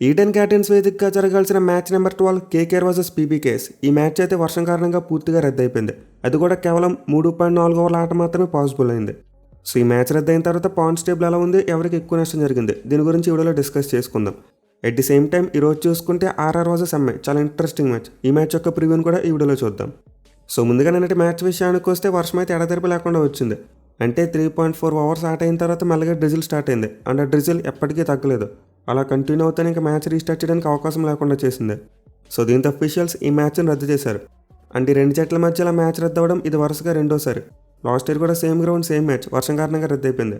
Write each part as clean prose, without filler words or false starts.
Eden gardens వేదికగా జరగాల్సిన match number 12 KKR versus PBKS. ఈ మ్యాచ్ అయితే వర్షం కారణంగా పూర్తిగా రద్దయిపోయింది. అది కూడా కేవలం 3.4 ఓవర్ల ఆట మాత్రమే పాసిబుల్ అయింది. సో ఈ మ్యాచ్ రద్దయిన తర్వాత పాయింట్స్ టేబుల్ ఎలా ఉంది, ఎవరికి ఎక్కువ నష్టం జరిగింది, దీని గురించి ఈ వీడియోలో డిస్కస్ చేసుకుందాం. ఎట్ ది సేమ్ టైం ఈరోజు చూసుకుంటే ఆర్ఆర్ వర్సెస్ ఎంఐ చాలా ఇంట్రెస్టింగ్ మ్యాచ్. ఈ మ్యాచ్ యొక్క ప్రివ్యూని కూడా ఈ వీడియోలో చూద్దాం. సో ముందుగా నిన్నటి మ్యాచ్ విషయానికి వస్తే వర్షం అయితే ఎడతెరిపి లేకుండా వచ్చింది. అంటే 3.4 అవర్స్ ఆట అయిన తర్వాత మెల్లగా డ్రిజిల్ స్టార్ట్ అయింది. అండ్ ఆ డ్రిజిల్ ఎప్పటికీ తగ్గలేదు. అలా కంటిన్యూ అవుతానే ఇంకా మ్యాచ్ రీస్టార్ట్ చేయడానికి అవకాశం లేకుండా చేసింది. సో దీంతో అఫీషియల్స్ ఈ మ్యాచ్ని రద్దు చేశారు. అండ్ ఈ రెండు జట్ల మధ్య మ్యాచ్ రద్దు అవ్వడం ఇది వరుసగా రెండోసారి. లాస్ట్ ఇయర్ కూడా సేమ్ గ్రౌండ్ సేమ్ మ్యాచ్ వర్షం కారణంగా రద్దయిపోయింది.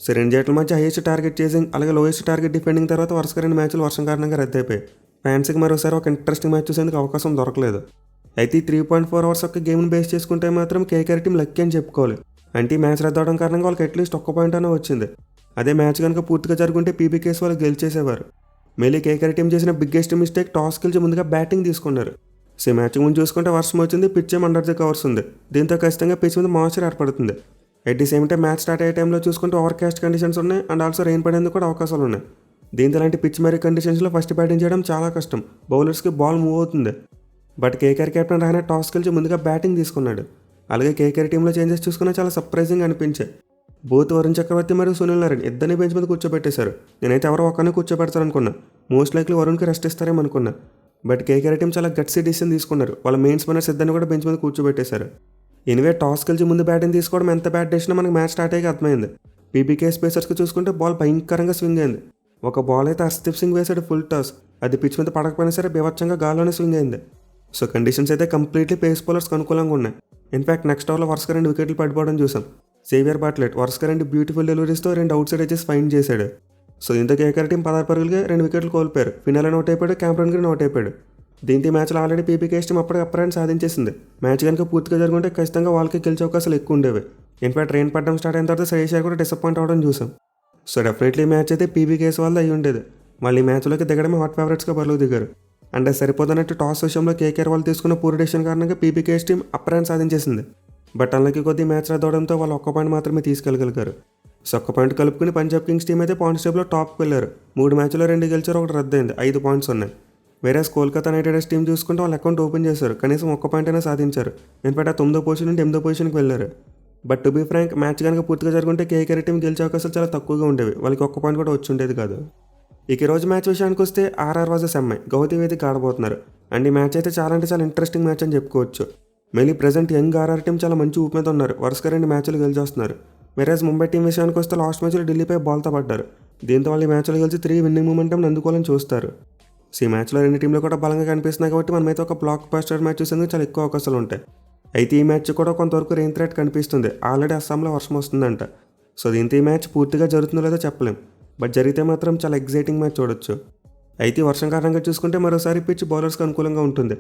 సో రెండు జట్ల మధ్య హైయెస్ట్ టార్గెట్ చేసింగ్ అలాగే లోయెస్ట్ టార్గెట్ డిఫెండింగ్ తర్వాత వరుసగా రెండు మ్యాచ్లు వర్షం కారణంగా రద్దయిపోయాయి. ఫ్యాన్స్కి మరోసారి ఒక ఇంట్రెస్టింగ్ మ్యాచ్ చూసేందుకు అవకాశం దొరకలేదు. అయితే 3.4 అవర్స్ యొక్క గేమ్ని బేస్ చేసుకుంటే మాత్రం కేకేఆర్ టీం లక్కీ అని చెప్పుకోవాలి. అంటే ఈ మ్యాచ్ రద్దు అవడం కారణంగా వాళ్ళకి అట్లీస్ట్ ఒక్క పాయింట్ అనే వచ్చింది. అదే మ్యాచ్ కనుక పూర్తిగా జరుగుంటే పీబీకేఎస్ వాళ్ళు గెలిచేసేవారు. మళ్ళీ కేకేఆర్ టీం చేసిన బిగ్గెస్ట్ మిస్టేక్ టాస్ గెలిచి ముందుగా బ్యాటింగ్ తీసుకున్నారు. సో మ్యాచ్ ముందు చూసుకుంటే వర్షం వచ్చింది, పిచ్ ఏం అండర్ ది కవర్స్ ఉంది. దీంతో ఖచ్చితంగా పిచ్ మీద మాయిశ్చర్ ఏర్పడుతుంది. At the same time match start అయ్యే టైంలో చూసుకుంటే ఓవర్కాస్ట్ కండిషన్స్ ఉన్నాయి అండ్ ఆల్సో రెయిన్ పడేందుకు కూడా అవకాశాలు ఉన్నాయి. దీంతో ఇలాంటి పిచ్ మరి కండిషన్స్లో ఫస్ట్ బ్యాటింగ్ చేయడం చాలా కష్టం. బౌలర్స్కి బాల్ మూవ్ అవుతుంది. But KKR captain Rayana toss గెలిచి ముందుగా బ్యాటింగ్ తీసుకున్నాడు. అలాగే కేకేఆర్ టీంలో చేంజెస్ చూసుకున్నా చాలా సర్ప్రైజింగ్ అనిపించాయి. బోత్ వరుణ్ చక్రవర్తి మరియు సునీల్ నారాయణ్ ఇద్దరిని బెంచ్ మీద కూర్చోబెట్టేశారు. నేనైతే ఎవరో ఒక్కరిని కూర్చోబెడతారనుకున్నా. మోస్ట్ లైక్లీ వరుణ్కి రెస్ట్ ఇస్తారేమో అనుకున్నా. బట్ కేకేఆర్ టీం చాలా గట్సీ డిసిషన్ తీసుకున్నారు. వాళ్ళ మెయిన్ స్పిన్నర్స్ ఇద్దరిని కూడా బెంచ్ మీద కూర్చోబెట్టేశారు. ఎనివే టాస్ గెలిచి ముందు బ్యాటింగ్ తీసుకోవడం ఎంత బ్యాట్ డెసిషన్ మనకు మ్యాచ్ స్టార్ట్ అయ్యాక అర్థమైంది. పీబీకేఎస్ పేసర్స్కి చూసుకుంటే బాల్ భయంకరంగా స్వింగ్ అయింది. ఒక బాల్ అయితే హర్షదీప్ సింగ్ వేసాడు ఫుల్ టాస్. అది పిచ్ మీద పడకపోయినా సరే బీభత్సంగా గాల్లోనే స్వింగ్ అయింది. సో కండిషన్స్ అయితే కంప్లీట్లీ పేస్ బౌలర్స్కి అనుకూలంగా ఉన్నాయి. ఇన్ఫాక్ట్ నెక్స్ట్ ఓవర్లో వరుసగా 2 వికెట్లు పడిపోవడం చూసాం. సేవియర్ బాట్లెట్ వరుసగా 2 బ్యూటిఫుల్ డెలివరీస్తో 2 అవుట్ సైడ్ ఎడ్జెస్ ఫైండ్ చేశాడు. సో దీంతో కేకేఆర్ టీం 16 పరుగులుగా 2 వికెట్లు కోల్పోయారు. ఫినాలే అవుట్ అయిపోయాడు, క్యామరన్ గ్రీన్ అవుట్ అయిపోయాడు. దీంతో ఈ మ్యాచ్లో ఆల్రెడీ పీబీకేఎస్ టీం అప్పటికి అప్పరాన్ని సాధించేసింది. మ్యాచ్ కనుక పూర్తిగా జరుగుంటే ఖచ్చితంగా వాళ్ళకి గెలిచే అవకాశాలు ఎక్కువ ఉండేవి. ఇన్ఫాక్ట్ రెయిన్ పడడం స్టార్ట్ అయిన తర్వాత శ్రేయస్ అయ్యర్ కూడా డిసప్పాయింట్ అవ్వడం చూసాం. సో డెఫినెట్లీ మ్యాచ్ అయితే పీబీకేఎస్ వాళ్ళది అయ్యి ఉండేది. మళ్ళీ మ్యాచ్లోకి దిగడమే హాట్ ఫేవరెట్స్గా బరువు దిగారు. అంటే సరిపోదన్నట్టు టాస్ విషయంలో కేకేఆర్ వాళ్ళు తీసుకున్న పూర్ డెసిషన్ కారణంగా పీబీకేఎస్ టీం అప్పరాన్ని సాధించేసింది. బట్ అన్లకి కొద్ది మ్యాచ్ రద్దవడంతో వాళ్ళు ఒక్క పాయింట్ మాత్రమే తీసుకెళ్ళగలిగారు. సో ఒక్క పాయింట్ కలుపుకుని పంజాబ్ కింగ్స్ టీం అయితే పాయింట్స్ టేబుల్లో టాప్కి వెళ్ళారు. 3 మ్యాచ్లో 2 గెలిచారు, 1 రద్దయింది, 5 పాయింట్స్ ఉన్నాయి. వేరే కోల్కతా నైట్ రైడర్స్ టీం చూసుకుంటే వాళ్ళు అకౌంట్ ఓపెన్ చేశారు, కనీసం ఒక్క పాయింట్ అయినా సాధించారు. ఇన్ఫాక్ట్ ఆ 9వ పొజిషన్ నుండి 8వ పొజిషన్కి వెళ్ళారు. But to be frank match కనుక పూర్తిగా జరుగుంటే కేకేఆర్ టీం గెలిచే అవకాశాలు చాలా తక్కువగా ఉండేవి. వాళ్ళకి ఒక్క పాయింట్ కూడా వచ్చి ఉండేది కాదు. ఇక ఈ రోజు మ్యాచ్ విషయానికి వస్తే ఆర్ఆర్ వర్సెస్ ఎంఐ గౌతీ వేదిక ఆడబోతున్నారు. అండ్ ఈ మ్యాచ్ అయితే చాలా అంటే చాలా ఇంట్రెస్టింగ్ మ్యాచ్ అని చెప్పుకోవచ్చు. మళ్ళీ ప్రజెంట్ యంగ్ ఆర్ఆర్ టీం చాలా మంచి ఊపు మీద ఉన్నారు. వరుసగా 2 మ్యాచ్లు గెలిచేస్తున్నారు. వేరేజ్ ముంబై టీం విషయానికి వస్తే లాస్ట్ మ్యాచ్లో ఢిల్లీపై బాల్తో పడ్డారు. దీంతో వాళ్ళు ఈ మ్యాచ్లో గెలిచి 3 విన్నింగ్ మూమెంటం అందుకోవాలని చూస్తారు. సో ఈ మ్యాచ్లో 2 టీంలు కూడా బలంగా కనిపిస్తున్నాయి కాబట్టి మనమైతే ఒక బ్లాక్ బస్టర్ మ్యాచ్ చూసేందుకు చాలా ఎక్కువ అవకాశాలు ఉంటాయి. అయితే ఈ మ్యాచ్ కూడా కొంతవరకు రెయిన్ థ్రెట్ కనిపిస్తుంది. ఆల్రెడీ అస్సాంలో వర్షం వస్తుందంట. సో దీంతో ఈ మ్యాచ్ పూర్తిగా జరుగుతుందో లేదో చెప్పలేం. బట్ జరిగితే మాత్రం చాలా ఎగ్జైటింగ్ మ్యాచ్ చూడొచ్చు. అయితే వర్షం కారణంగా చూసుకుంటే మరోసారి పిచ్ బౌలర్స్కి అనుకూలంగా ఉంటుంది.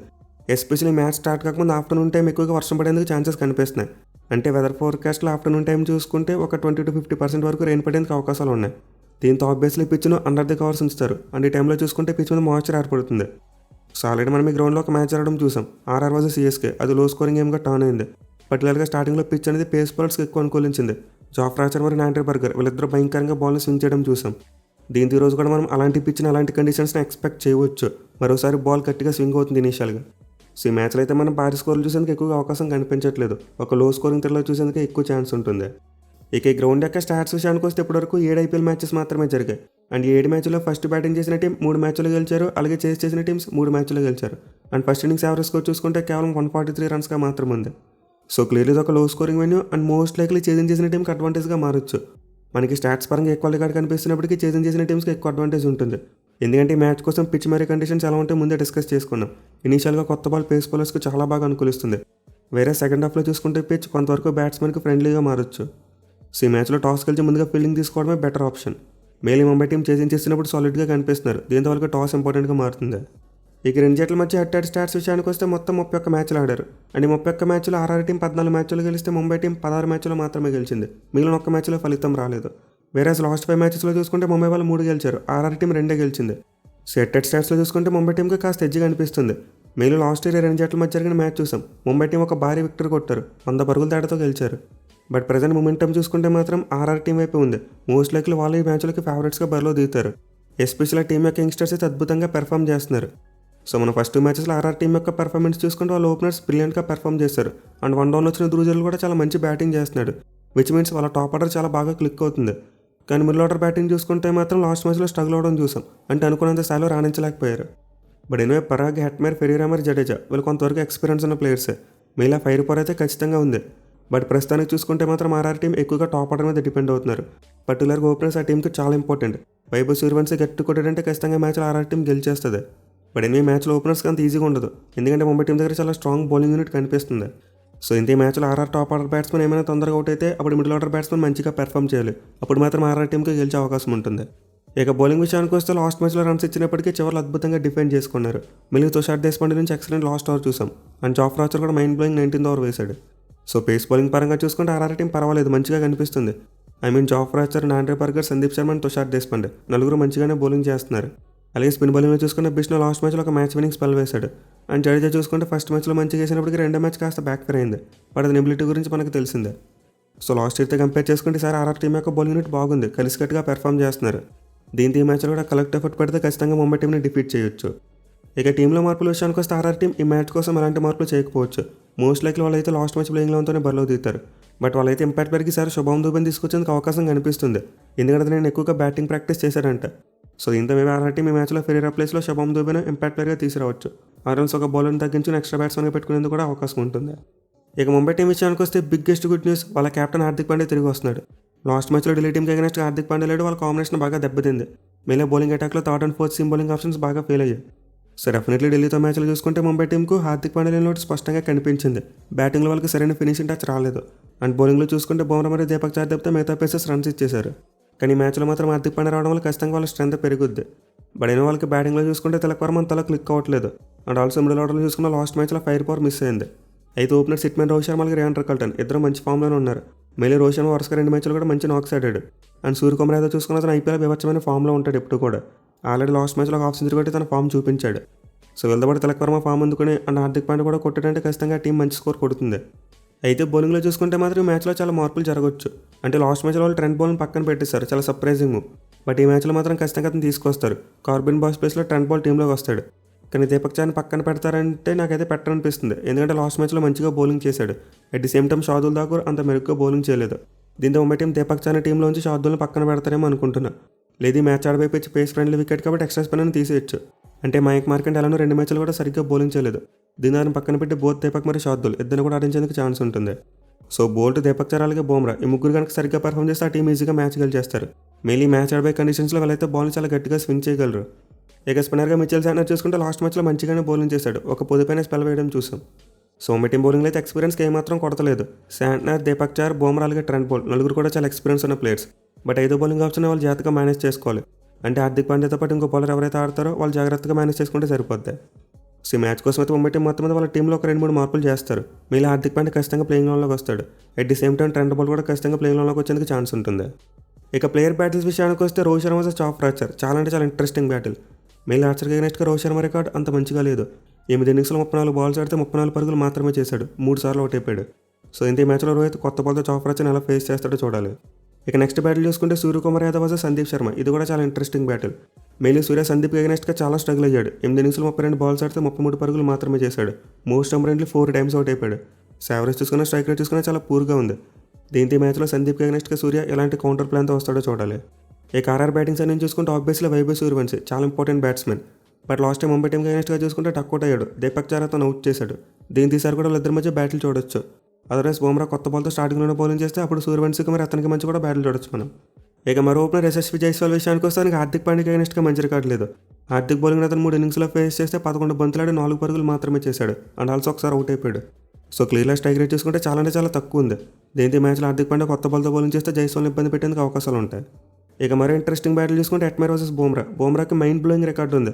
ఎస్పెషల్లీ మ్యాచ్ స్టార్ట్ కాకముందు ఆఫ్టర్నూన్ టైం ఎక్కువగా వర్షం పడేందుకు ఛాన్సెస్ కనిపిస్తున్నాయి. అంటే వెదర్ ఫోర్కాస్ట్లో ఆఫ్టర్నూన్ టైం చూసుకుంటే ఒక 20 to 50% వరకు రెయిన్ పడేందుకు అవకాశాలు ఉన్నాయి. దీంతో ఆబ్వియస్లీ పిచ్ను అండర్ ది కవర్స్ ఉంచుతారు. అండ్ ఈ టైంలో చూసుకుంటే పిచ్ మీద మాయిశ్చర్ ఏర్పడుతుంది. సో ఆల్రెడీ మనం ఈ గ్రౌండ్లో ఒక మ్యాచ్ ఆడడం చూసాం, ఆర్ఆర్ వర్సెస్ సిఎస్కే. అది లో స్కోరింగ్ గేమ్గా టర్న్ అయింది. పర్టికులర్గా స్టార్టింగ్లో పిచ్ అనేది పేస్ బౌలర్స్కి ఎక్కువ అనుకూలించింది. జాఫ్రా ఆర్చర్ మరియు నాండర్ బర్గర్ వీళ్ళిద్దరూ భయంకరంగా బాల్ని స్వింగ్ చేయడం చూసాం. దీంతో ఈరోజు కూడా మనం అలాంటి పిచ్ని అలాంటి కండిషన్స్ని ఎక్స్పెక్ట్ చేయవచ్చు. మరోసారి బాల్ గట్టిగా స్వింగ్ అవుతుంది ఇనీషియల్గా. సో ఈ మ్యాచ్లో అయితే మనం భారీ స్కోర్లు చూసేందుకు ఎక్కువగా అవకాశం కనిపించట్లేదు. ఒక లో స్కోరింగ్ త్రిలో చూసేందుకు ఎక్కువ ఛాన్స్ ఉంటుంది. ఇక ఈ గ్రౌండ్ యొక్క స్టాట్స్ విషయానికి వస్తే ఇప్పటివరకు 7 ఐపీఎల్ మ్యాచెస్ మాత్రమే జరిగాయి. అండ్ 7 మ్యాచ్లో ఫస్ట్ బ్యాటింగ్ చేసిన టీం 3 మ్యాచ్లు గెలిచారు. అలాగే చేస్ చేసిన టీమ్స్ 3 మ్యాచ్లు గెలిచారు. And first innings average score చూసుకుంటే కేవలం 143 రన్స్గా మాత్రమే ఉంది. సో క్లియర్లీ ఇది ఒక లో scoring venue and most likely chasing చేసిన టీంకి అడ్వాంటేజ్గా మారచ్చు. మనకి స్టాట్స్ పరంగా ఈక్వల్ కార్డ్ కనిపిస్తున్నప్పటికీ చేజింగ్ చేసిన టీమ్స్కి ఎక్కువ అడ్వాంటేజ్ ఉంటుంది. ఎందుకంటే ఈ మ్యాచ్ కోసం పిచ్ మరియు కండిషన్స్ ఎలా ఉంటే ముందే డిస్కస్ చేసుకున్నాం. ఇనీషియల్గా కొత్త బాల్ పేస్ బౌలర్స్కి చాలా బాగా అనుకూలిస్తుంది. వేరే సెకండ్ హాఫ్లో చూసుకుంటే పిచ్ కొంతవరకు బ్యాట్స్మెన్కి ఫ్రెండ్లీగా మారచ్చు. సో ఈ మ్యాచ్లో టాస్ గెలిచి ముందుగా ఫీల్డింగ్ తీసుకోవడమే better option. Mealy Mumbai team chasing చేస్తున్నప్పుడు సాలిడ్గా కనిపిస్తున్నారు. దీంతో వాళ్ళకి టాస్ ఇంపార్టెంట్గా మారుతుంది. ఇక రెండు జట్ల మధ్య హెడ్ స్టాట్స్ విషయానికి వస్తే మొత్తం 31 మ్యాచ్లు ఆడారు. అండ్ 31 మ్యాచ్లో ఆర్ఆర్ టీం 14 మ్యాచ్లు గెలిస్తే ముంబై టీం 16 మ్యాచ్లో మాత్రమే గెలిచింది. మిగిలిన ఒక్క మ్యాచ్లో ఫలితం రాలేదు. వేరే లాస్ట్ 5 మ్యాచెస్లో చూసుకుంటే ముంబై వాళ్ళు 3 గెలిచారు, ఆర్ఆర్ టీం 2 గెలిచింది. సో హెడ్ స్టాట్స్లో చూసుకుంటే ముంబై టీంకి కాస్త ఎడ్జిగా అనిపిస్తుంది. మేలు లాస్ట్ ఇయర్ 2 జట్ల మధ్య జరిగిన మ్యాచ్ చూసాం. ముంబై టీం ఒక భారీ విక్టరీ కొట్టారు, 100 పరుగుల తేడాతో గెలిచారు. బట్ ప్రజెంట్ మొమెంటం చూసుకుంటే మాత్రం ఆర్ఆర్ టీం వైపు ఉంది. మోస్ట్ లైక్లీ వాళ్ళు ఈ మ్యాచ్లకి ఫేవరెట్స్గా బరిలో దిగుతారు. ఎస్పెషల్లీ టీం యొక్క యంగ్స్టర్స్ అయితే అద్భుతంగా పెర్ఫామ్ చేస్తున్నారు. సో మన ఫస్ట్ మ్యాచెస్లో ఆర్ఆర్ టీం యొక్క పెర్ఫార్మెన్స్ చూసుకుంటే వాళ్ళ ఓపెనర్స్ బ్రిలియంట్గా పెర్ఫామ్ చేశారు. అండ్ 1 డౌన్ వచ్చిన ధ్రువజులు కూడా చాలా మంచి బ్యాటింగ్ చేస్తున్నాడు, విచ్ మీన్స్ వాళ్ళ టాప్ ఆర్డర్ చాలా బాగా క్లిక్ అవుతుంది. కానీ మిడిల్ ఆర్డర్ బ్యాటింగ్ చూసుకుంటే మాత్రం లాస్ట్ మ్యాచ్లో స్ట్రగుల్ అవ్వడం చూసాం, అంటే అనుకున్నంత స్థాయిలో రాణించలేకపోయారు. బట్ ఎనివే పరాగ్, హెట్మేర్, ఫెరీరామర్, జడేజా వీళ్ళు కొంతవరకు ఎక్స్పీరియన్స్ ఉన్న ప్లేయర్సే. మిగిలిన ఫైర్ పవర్ అయితే ఖచ్చితంగా ఉంది. బట్ ప్రస్తుతానికి చూసుకుంటే మాత్రం ఆర్ఆర్ టీం ఎక్కువగా టాప్ ఆర్డర్ మీద డిపెండ్ అవుతున్నారు. పర్టికులర్గా ఓపెనర్స్ ఆ టీంకి చాలా ఇంపార్టెంట్. వైభవ్ సూర్యవంశీ గట్టి కొట్టాడంటే ఖచ్చితంగా మ్యాచ్లో ఆర్ఆర్ టీం గెలిచేస్తుంది. బట్ ఎనివే మ్యాచ్లో ఓపెనర్స్కి అంత ఈజీగా ఉండదు, ఎందుకంటే ముంబై టీం దగ్గర చాలా స్ట్రాంగ్ బౌలింగ్ యూనిట్ కనిపిస్తుంది. సో ఇంత మ్యాచ్లో ఆర్ఆర్ టాప్ ఆర్డర్ బ్యాట్స్మెన్ ఏమైనా తొందరగా అవుట్ అయితే అప్పుడు మిడిల్ ఆర్డర్ బ్యాట్స్మెన్ మంచిగా పెర్ఫామ్ చేయాలి, అప్పుడు మాత్రం ఆర్ఆర్ టీంకి గెలిచే అవకాశం ఉంటుంది. ఇక బౌలింగ్ విషయానికి వస్తే లాస్ట్ మ్యాచ్లో రన్స్ ఇచ్చినప్పటికీ చివరిలో అద్భుతంగా డిఫెండ్ చేసుకున్నారు. మళ్ళీ తుషార్ దేశపాండే నుంచి ఎక్సలెంట్ లాస్ట్ ఓవర్ చూసాం. అండ్ జాఫ్రా ఆర్చర్ కూడా మైండ్ బ్లోయింగ్ 19th ఓవర్ వేశాడు. సో పేస్ బౌలింగ్ పరంగా చూసుకుంటే ఆర్ఆర్ టీం పర్వాలేదు, మంచిగా కనిపిస్తుంది. Jofra Archer, Andre Burger, Sandeep Sharma and Tushar Deshpande నలుగురు మంచిగానే బౌలింగ్ చేస్తున్నారు. అలాగే స్పిన్ బౌలింగ్లో చూసుకున్న బిష్ణు లాస్ట్ మ్యాచ్లో ఒక మ్యాచ్ వినింగ్ స్పెల్ వేశాడు. అండ్ జడేజా చూసుకుంటే ఫస్ట్ మ్యాచ్లో మంచిగా వేసినప్పటికీ రెండో మ్యాచ్ కాస్త బ్యాక్ ఫైర్ అయింది. బట్ అది ఎబిలిటీ గురించి మనకు తెలిసిందే. సో లాస్ట్ ఇయర్తో కంపేర్ చేసుకుంటే ఈసారి ఆర్ఆర్ టీం యొక్క బౌలింగ్ యూనిట్ బాగుంది, కలిసికట్టుగా పెర్ఫామ్ చేస్తున్నారు. దీంతో ఈ మ్యాచ్లో కూడా కలెక్ట్ ఎఫర్ట్ పెడితే ఖచ్చితంగా ముంబై టీంని డిఫీట్ చేయొచ్చు. ఇక టీంలో మార్పుల విషయానికి వస్తే ఆర్ఆర్ టీం ఈ మ్యాచ్ కోసం ఎలాంటి మార్పులు చేయకపోవచ్చు. మోస్ట్ లైక్లీ వాళ్ళైతే లాస్ట్ మ్యాచ్ ప్లేయింగ్ లెవెన్తోనే బరిలో దిగుతారు. బట్ వాళ్ళైతే ఇంపాక్ట్ పెరిగి ఈసారి శుభం దూబెని తీసుకొచ్చేందుకు అవకాశం కనిపిస్తుంది, ఎందుకంటే నేను ఎక్కువగా బ్యాటింగ్ ప్రాక్టీస్ చేశాడంట. సో దీంతో మేము ఆర్ఆర్ టీం ఈ మ్యాచ్లో ఫెరీరా ప్లేస్లో శుభం దూబెను ఇంపాక్ట్ ప్లేయర్గా తీసుకురావచ్చు. ఆర్ఎల్స్ ఒక బౌలర్ని తగ్గించి ఎక్స్ట్రా బ్యాట్స్మెన్గా పెట్టుకునేందుకు కూడా అవకాశం ఉంటుంది. ఇక ముంబై టీం విషయానికి వస్తే బిగ్గెస్ట్ గుడ్ న్యూస్, వాళ్ళ కెప్టెన్ హార్దిక్ పాండే తిరిగి వస్తున్నాడు. లాస్ట్ మ్యాచ్లో ఢిల్లీ టీంకి అగైనెస్ట్ హార్దిక్ పాండే లేడు, వాళ్ళ కాంబినేషన్ బాగా దెబ్బతింది. మేలే బౌలింగ్ అటాక్లో third and fourth seam bowling options బాగా ఫెయిల్ అయ్యాయి. సో డెఫినెట్లీ ఢిల్లీతో మ్యాచ్లు చూసుకుంటే ముంబై టీంకు హార్దిక్ పాండే లేని లోటు స్పష్టంగా కనిపించింది. బ్యాటింగ్లో వాళ్ళకి సరైన ఫినిషింగ్ టచ్ రాలేదు. అండ్ బౌలింగ్లో చూసుకుంటే బుమ్రా మరియు దీపక్ చార్ తప్పితే మిగతా పేసెస్ రన్స్ ఇచ్చేశారు. కానీ ఈ మ్యాచ్లో మాత్రం హార్దిక్ పాండే రావడం వల్ల ఖచ్చితంగా వాళ్ళ స్ట్రెంత్ పెరుగుద్ది. బట్ అయినా వాళ్ళకి బ్యాటింగ్లో చూసుకుంటే తిలక్ వర్మ అంతలా క్లిక్ అవ్వట్లేదు. అండ్ ఆల్సో మిడిల్ ఆర్డర్లో చూసుకున్న లాస్ట్ మ్యాచ్లో ఫైర్ పవర్ మిస్ అయింది. అయితే ఓపెనర్ సిట్మెన్, రోహిత్ శర్మ, అలాగే రియాన్ రకల్టన్ ఇద్దరు మంచి ఫామ్లోనే ఉన్నారు. మళ్ళీ రోహిత్ శర్మ వరుసగా 2 మ్యాచ్లు కూడా మంచి నాక్స్ ఆడాడు. అండ్ సూర్యకుమార్ యాదవ్ చూసుకున్న అతను ఐపీఎల్ వివచ్చమైన ఫామ్లో ఉంటాడు ఎప్పుడు కూడా. ఆల్రెడీ లాస్ట్ మ్యాచ్లో హాఫ్ సెంచరీ కొట్టి తన ఫామ్ చూపించాడు. సో వీళ్ళతో పాటు తిలక్ వర్మ ఫామ్ అందుకుని అండ్ హార్దిక్ పాండే కూడా కొట్టాడంటే ఖచ్చితంగా టీం మంచి స్కోర్ కొడుతుంది. అయితే బౌలింగ్లో చూసుకుంటే మాత్రం ఈ మ్యాచ్లో చాలా మార్పులు జరగవచ్చు. అంటే లాస్ట్ మ్యాచ్లో వాళ్ళు ట్రెంట్ బౌల్ని పక్కన పెట్టేశారు, చాలా సర్ప్రైజింగ్ మూవ్. బట్ ఈ మ్యాచ్లో మాత్రం ఖచ్చితంగా అతను తీసుకొస్తారు. కార్బిన్ బాస్ ప్లేస్లో ట్రెంట్ బౌల్ టీంలోకి వస్తాడు. కానీ దీపక్ చార్ని పక్కన పెడతారంటే నాకైతే పెట్టరనిపిస్తుంది, ఎందుకంటే లాస్ట్ మ్యాచ్లో మంచిగా బౌలింగ్ చేశాడు. At the same time Shardul Thakur అంత మెరుగ్గా బౌలింగ్ చేయలేదు. దీంతో ముంబై టీం దీపక్ చార్ని టీంలోంచి షార్దుల్ని పక్కన పెడతారేమో అనుకుంటున్నా. లేదు మ్యాచ్ ఆడబోయి పిచ్ పేస్ ఫ్రెండ్లీ వికెట్ కాబట్టి ఎక్స్ట్రా స్పిన్నర్ని తీసేయచ్చు. అంటే మయాంక్ మార్కండ్ ఎలానో 2 మ్యాచ్లు కూడా సరిగ్గా బౌలింగ్ చేయలేదు. దీని పక్కన పెట్టి బోత్ దీపక్ మరియు షార్దుల్ ఇద్దరిని కూడా ఆడించేందుకు ఛాన్స్ ఉంటుంది. సో బోల్ట్, దీపక్ చార్, అలాగే బుమ్రా ఈ ముగ్గురు కనుక సరిగ్గా పర్ఫామ్ చేస్తే ఆ టీం ఈజీగా మ్యాచ్ గెలిచేస్తారు. మెయిన్లీ మ్యాచ్ ఆడబోయే కండిషన్స్లో వాళ్ళైతే బాల్ని చాలా గట్టిగా స్వింగ్ చేయగలరు. ఇక స్పిన్నర్గా మిచెల్ శాంట్నర్ చూసుకుంటే లాస్ట్ మ్యాచ్లో మంచిగానే బౌలింగ్ చేశాడు, ఒక పొదుపైన స్పెల్ వేయడం చూసాం. సో ముంబై టీం బౌలింగ్లో అయితే ఎక్స్పీరియన్స్కి ఏమాత్రం కొడతలేదు. శాంట్నర్, దీపక్ చార్, బుమ్రా, అలాగే ట్రెంట్ బౌల్ట్ నలుగురు కూడా చాలా ఎక్స్పీరియన్స్ ఉన్న ప్లేయర్స్. బట్ 5వ బౌలింగ్ ఆప్షన్ వాళ్ళు జాగ్రత్తగా మేనేజ్ చేసుకోవాలి. అంటే హార్దిక్ పాండేతో పాటు ఇంకో బౌలర్ ఎవరైతే ఆడతారో వాళ్ళు జాగ్రత్తగా మేనేజ్ చేసుకుంటే సరిపోద్ది. సో ఈ మ్యాచ్ కోసం అయితే ముంబై టీం మొత్తం మీద వాళ్ళ టీంలో ఒక 2-3 మార్పులు చేస్తారు. మీలా హార్దిక్ పాండే ఖచ్చితంగా ప్లేయింగ్ లెవెన్లోకి వస్తాడు. At the same time Trent Boult కూడా ఖచ్చితంగా ప్లేయింగ్ లెవెన్లోకి వచ్చేందుకు ఛాన్స్ ఉంటుంది. ఇక ప్లేయర్ బ్యాటిల్స్ విషయానికి వస్తే Rohit Sharma versus Jofra Archer చాలా అంటే చాలా ఇంట్రెస్టింగ్ బ్యాటిల్. మెయిల్ ఆర్చర్కి అగైనెస్ట్గా రోహిత్ శర్మ రికార్డ్ అంత మంచిగా లేదు. 8 ఇన్నింగ్స్లో 34 బాల్స్ ఆడితే 34 పరుగులు మాత్రమే చేశాడు, 3 సార్లు అవుట్ అయిపోయాడు. సో ఇంత ఈ మ్యాచ్లో రోహిత్ కొత్త బాల్తో జాఫ్రా ఆర్చర్ని ఎలా ఫేస్ చేస్తాడో చూడాలి. ఇక నెక్స్ట్ బ్యాటిల్ చూసుకుంటే సూర్యకుమార్ యాదవ్ వర్సెస్ సందీప్ శర్మ, ఇది కూడా చాలా ఇంట్రెస్టింగ్ బ్యాటిల్. మెయిన్లీ సూర్య సందీప్కి అగైనెస్ట్గా చాలా స్ట్రగుల్ అయ్యాడు. 8 ఇన్నింగ్స్లో 32 బాల్స్ ఆడితే 33 పరుగులు మాత్రమే చేశాడు, మోస్ట్ నెంబరెంట్లీ 4 టైమ్స్ అవుట్ అయిపోయాడు. సో యావరేజ్ చూసుకున్న స్ట్రైక్ రేట్ చూసుకున్నా చాలా పూర్గా ఉంది. దీంతో ఈ మ్యాచ్లో సందీప్కి అగైనెస్ట్గా సూర్య ఎలాంటి కౌంటర్ ప్లాన్తో వస్తాడో చూడాలి. ఇక ఆర్ఆర్ బ్యాటింగ్స్ అని చూసుకుంటే ఆబ్వియస్లీ వైభవ్ సూర్యవంశీ చాలా important batsmen. But last time Mumbai టీంకి అగైనెస్ట్గా చూసుకుంటే టక్అవుట్ అయ్యాడు, దీపక్ చార్ అతను అవుట్ చేశాడు. దీని ఈసారి కూడా వాళ్ళిద్దరి మధ్య బ్యాటిల్ చూడొచ్చు. అదర్వైజ్ బుమ్రా కొత్త బాల్తో స్టార్టింగ్లోనే బౌలింగ్ చేస్తే అప్పుడు సూర్యవంశీకి మరి అతనికి మంచి కూడా బ్యాటిల్ చూడొచ్చు మనం. ఇక మరో ఓపెనర్ యశస్వి జైస్వాల్ విషయానికి వస్తే ఆయనకి హార్దిక్ పాండేకి అగైనెస్ట్గా మంచి రికార్డు లేదు. హార్దిక్ బౌలింగ్ అతను 3 ఇన్నింగ్స్లో ఫేస్ చేస్తే 11 బంతులాడి 4 పరుగులు మాత్రమే చేశాడు. అండ్ ఆల్సో ఒకసారి అవుట్ అయిపోయాడు. సో క్లియర్గా స్ట్రైక్ రేట్ చూసుకుంటే చాలా అంటే చాలా తక్కువ ఉంది. దీంతో ఈ మ్యాచ్లో హార్దిక్ పాండే కొత్త బాల్తో బౌలింగ్ చేస్తే జైస్వాల్ని ఇబ్బంది పెట్టేందుకు అవకాశాలు ఉంటాయి. ఇక మరో ఇంట్రెస్టింగ్ బ్యాటిల్ చూసుకుంటే హెట్మేర్ వర్సెస్ బుమ్రాకి మైండ్ బ్లోయింగ్ రికార్డు ఉంది.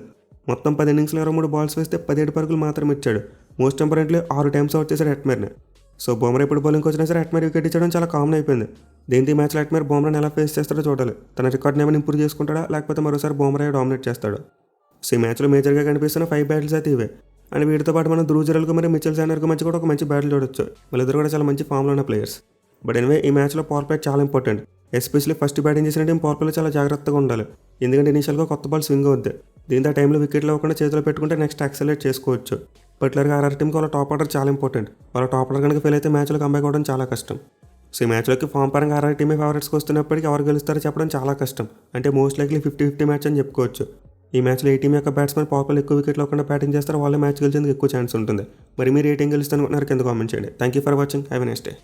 మొత్తం 10 ఇన్నింగ్స్లో 23 బాల్స్ వేస్తే 17 పరుగులు మాత్రమే ఇచ్చాడు, మోస్ట్ ఇంపార్టెంట్లీ 6 టైమ్స్ అవుట్ చేశాడు హెట్మేర్ని. సో బుమ్రా ఇప్పుడు బౌలింగ్కి వచ్చినా సరే హెట్మేర్ వికెట్ ఇచ్చడం చాలా కామన్ అయిపోయింది. దీంతో ఈ మ్యాచ్లో హెట్మేర్ బుమ్రాని ఎలా ఫేస్ చేస్తాడో చూడాలి. తన రికార్డ్ని ఏమైనా ఇంప్రూవ్ చేసుకుంటాడా లేకపోతే మరోసారి బుమ్రా డామినేట్ చేస్తాడు. సో ఈ మ్యాచ్లో మేజర్గా కనిపిస్తున్న 5 బ్యాటిల్స్ అయితే ఇవే. అండ్ వీటితో పాటు మనం ధ్రువజురల్కు మరియు మిచెల్ శాంట్నర్కు మధ్య కూడా ఒక మంచి బ్యాటిల్ చూడొచ్చు. వాళ్ళిద్దరు కూడా చాలా మంచి ఫామ్లో ఉన్న ప్లేయర్స్. బట్ ఎనివే ఈ మ్యాచ్లో పవర్ ప్లే చాలా ఇంపార్టెంట్. ఎస్పెషల్లీ ఫస్ట్ బ్యాటింగ్ చేసిన టీం పవర్ ప్లేలో చాలా జాగ్రత్తగా ఉండాలి. ఎందుకంటే ఇనీషియల్గా కొత్త బాల్ స్వింగ్ అవుద్ది. దీంతో ఆ టైంలో వికెట్లు ఇవ్వకుండా చేతిలో పెట్టుకుంటే నెక్స్ట్ యాక్సెలరేట్ చేసుకోవచ్చు. పర్టికులర్గా ఆర్ఆర్ టీంకి వాళ్ళ టాప్ ఆర్డర్ చాలా ఇంపార్టెంట్. వాళ్ళ టాప్ ఆర్డర్ కనుక ఫెయిల్ అయితే మ్యాచ్లో కంబ్యాక్ అవ్వడం చాలా కష్టం. సో ఈ మ్యాచ్లోకి ఫామ్ పరంగా ఆర్ఆర్ టీమే ఫేవరెట్స్కి వస్తున్నప్పటికీ ఎవరు గెలుస్తారో చెప్పడం చాలా కష్టం. అంటే మోస్ట్ లైక్లీ 50-50 మ్యాచ్ అని చెప్పుకోవచ్చు. ఈ మ్యాచ్లో ఏ టీం యొక్క బ్యాట్స్మెన్ పాపులర్ ఎక్కువ వికెట్లు ఇవ్వకుండా బ్యాటింగ్ చేస్తారో వాళ్ళే మ్యాచ్ గెలిచేందుకు ఎక్కువ ఛాన్స్ ఉంటుంది. మరి మీరు ఏ టీం గెలుస్తారనుకుంటున్నారు కింద కామెంట్ చేయండి. Thank you for watching. Have a nice day.